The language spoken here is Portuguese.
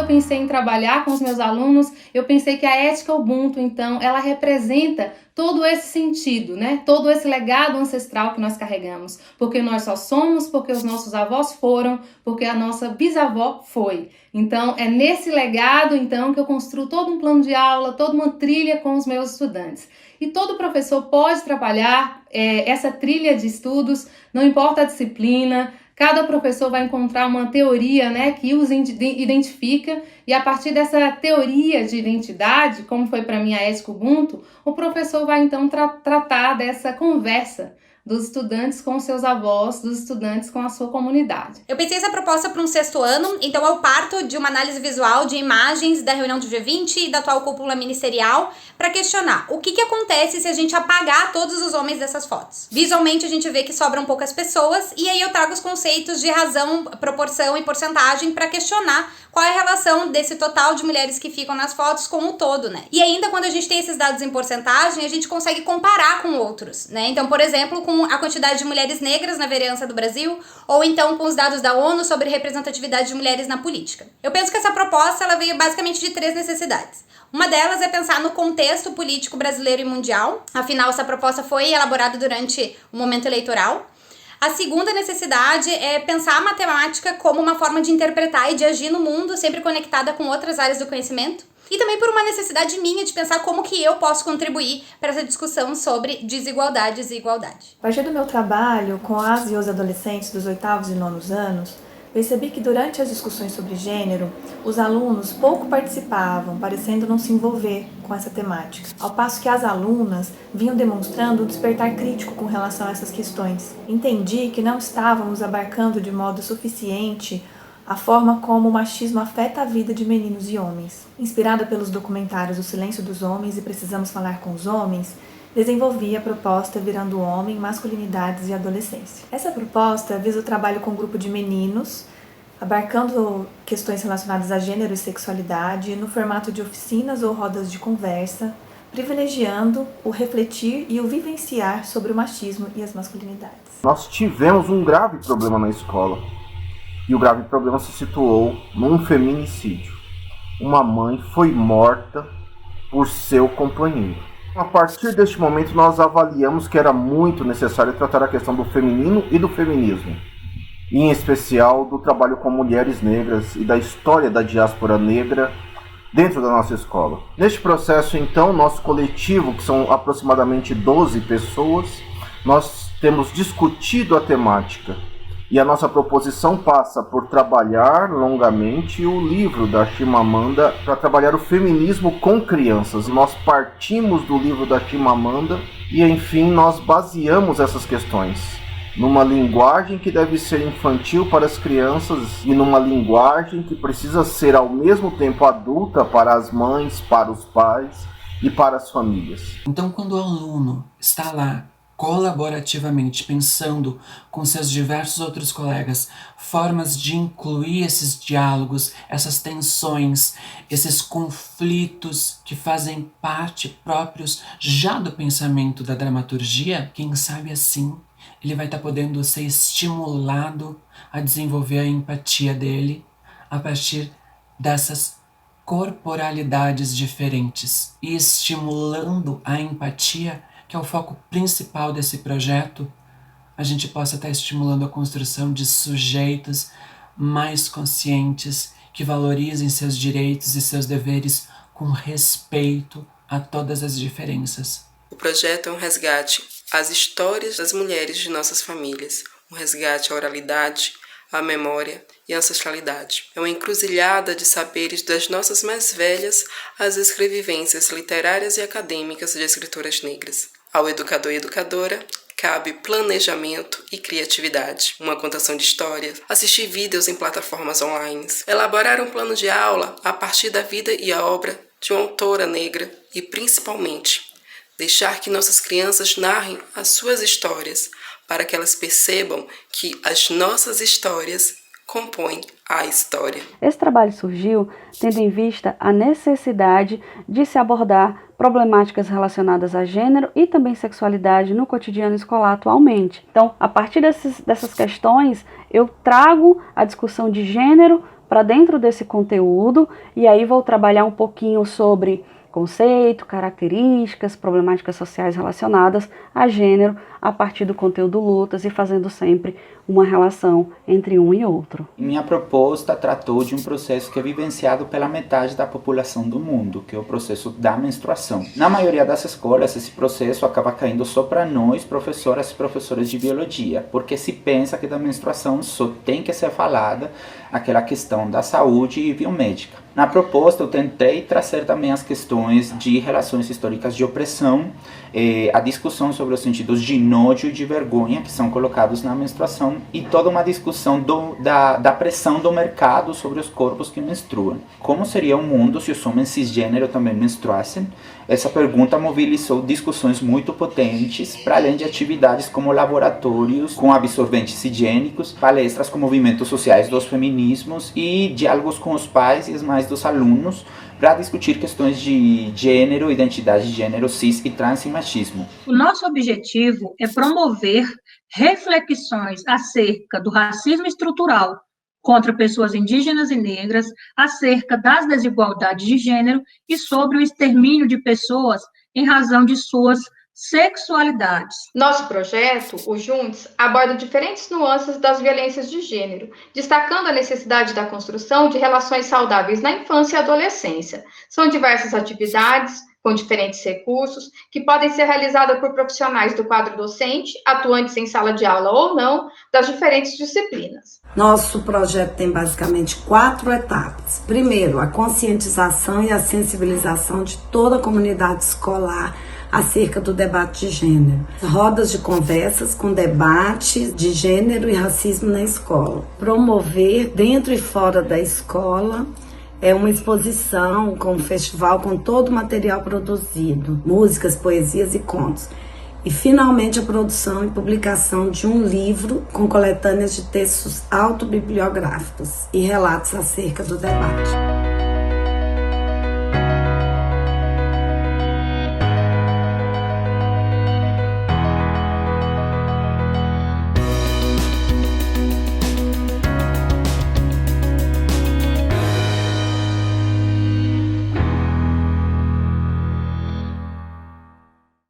eu pensei em trabalhar com os meus alunos, eu pensei que a ética Ubuntu, então, ela representa todo esse sentido, né? Todo esse legado ancestral que nós carregamos. Porque nós só somos, porque os nossos avós foram, porque a nossa bisavó foi. Então, é nesse legado, então, que eu construo todo um plano de aula, toda uma trilha com os meus estudantes. E todo professor pode trabalhar essa trilha de estudos, não importa a disciplina. Cada professor vai encontrar uma teoria, né, que os identifica, e a partir dessa teoria de identidade, como foi para mim a ética Ubuntu, o professor vai então tratar dessa conversa dos estudantes com seus avós, dos estudantes com a sua comunidade. Eu pensei essa proposta para um 6º ano, então eu parto de uma análise visual de imagens da reunião do G20 e da atual cúpula ministerial para questionar o que acontece se a gente apagar todos os homens dessas fotos. Visualmente a gente vê que sobram poucas pessoas, e aí eu trago os conceitos de razão, proporção e porcentagem para questionar qual é a relação desse total de mulheres que ficam nas fotos com o todo, né? E ainda quando a gente tem esses dados em porcentagem, a gente consegue comparar com outros, né? Então, por exemplo, com a quantidade de mulheres negras na vereança do Brasil, ou então com os dados da ONU sobre representatividade de mulheres na política. Eu penso que essa proposta ela veio basicamente de 3 necessidades. Uma delas é pensar no contexto político brasileiro e mundial, afinal essa proposta foi elaborada durante o momento eleitoral. A segunda necessidade é pensar a matemática como uma forma de interpretar e de agir no mundo, sempre conectada com outras áreas do conhecimento. E também por uma necessidade minha de pensar como que eu posso contribuir para essa discussão sobre desigualdades e igualdade. A partir do meu trabalho com as e os adolescentes dos 8º e 9º anos, percebi que durante as discussões sobre gênero, os alunos pouco participavam, parecendo não se envolver com essa temática, ao passo que as alunas vinham demonstrando um despertar crítico com relação a essas questões. Entendi que não estávamos abarcando de modo suficiente a forma como o machismo afeta a vida de meninos e homens. Inspirada pelos documentários O Silêncio dos Homens e Precisamos Falar com os Homens, desenvolvi a proposta Virando Homem, Masculinidades e Adolescência. Essa proposta visa o trabalho com um grupo de meninos, abarcando questões relacionadas a gênero e sexualidade, no formato de oficinas ou rodas de conversa, privilegiando o refletir e o vivenciar sobre o machismo e as masculinidades. Nós tivemos um grave problema na escola, e o grave problema se situou num feminicídio. Uma mãe foi morta por seu companheiro. A partir deste momento, nós avaliamos que era muito necessário tratar a questão do feminino e do feminismo, e em especial do trabalho com mulheres negras e da história da diáspora negra dentro da nossa escola. Neste processo, então, nosso coletivo, que são aproximadamente 12 pessoas, nós temos discutido a temática. E a nossa proposição passa por trabalhar longamente o livro da Chimamanda para trabalhar o feminismo com crianças. Nós partimos do livro da Chimamanda e, enfim, nós baseamos essas questões numa linguagem que deve ser infantil para as crianças e numa linguagem que precisa ser ao mesmo tempo adulta para as mães, para os pais e para as famílias. Então, quando o aluno está lá colaborativamente pensando com seus diversos outros colegas formas de incluir esses diálogos, essas tensões, esses conflitos que fazem parte próprios já do pensamento da dramaturgia, quem sabe assim ele vai estar podendo ser estimulado a desenvolver a empatia dele a partir dessas corporalidades diferentes e estimulando a empatia, que é o foco principal desse projeto, a gente possa estar estimulando a construção de sujeitos mais conscientes, que valorizem seus direitos e seus deveres com respeito a todas as diferenças. O projeto é um resgate às histórias das mulheres de nossas famílias, um resgate à oralidade, à memória e à ancestralidade. É uma encruzilhada de saberes das nossas mais velhas às escrevivências literárias e acadêmicas de escritoras negras. Ao educador e educadora, cabe planejamento e criatividade, uma contação de histórias, assistir vídeos em plataformas online, elaborar um plano de aula a partir da vida e a obra de uma autora negra e, principalmente, deixar que nossas crianças narrem as suas histórias para que elas percebam que as nossas histórias compõem a história. Esse trabalho surgiu tendo em vista a necessidade de se abordar problemáticas relacionadas a gênero e também sexualidade no cotidiano escolar atualmente. Então, a partir dessas questões, eu trago a discussão de gênero para dentro desse conteúdo, e aí vou trabalhar um pouquinho sobre conceito, características, problemáticas sociais relacionadas a gênero a partir do conteúdo lutas e fazendo sempre uma relação entre um e outro. Minha proposta tratou de um processo que é vivenciado pela metade da população do mundo, que é o processo da menstruação. Na maioria das escolas, esse processo acaba caindo só para nós, professoras e professores de biologia, porque se pensa que da menstruação só tem que ser falada aquela questão da saúde e biomédica. Na proposta, eu tentei trazer também as questões de relações históricas de opressão, a discussão sobre os sentidos de nojo e de vergonha que são colocados na menstruação e toda uma discussão da pressão do mercado sobre os corpos que menstruam. Como seria o mundo se os homens cisgênero também menstruassem? Essa pergunta mobilizou discussões muito potentes, para além de atividades como laboratórios com absorventes higiênicos, palestras com movimentos sociais dos feminismos e diálogos com os pais e as mães dos alunos para discutir questões de gênero, identidade de gênero, cis e trans e machismo. O nosso objetivo é promover reflexões acerca do racismo estrutural contra pessoas indígenas e negras, acerca das desigualdades de gênero e sobre o extermínio de pessoas em razão de suas sexualidades. Nosso projeto, o Juntos, aborda diferentes nuances das violências de gênero, destacando a necessidade da construção de relações saudáveis na infância e adolescência. São diversas atividades, com diferentes recursos, que podem ser realizadas por profissionais do quadro docente, atuantes em sala de aula ou não, das diferentes disciplinas. Nosso projeto tem basicamente 4 etapas. Primeiro, a conscientização e a sensibilização de toda a comunidade escolar acerca do debate de gênero. Rodas de conversas com debates de gênero e racismo na escola. Promover dentro e fora da escola uma exposição com um festival com todo o material produzido, músicas, poesias e contos. E, finalmente, a produção e publicação de um livro com coletâneas de textos autobibliográficos e relatos acerca do debate.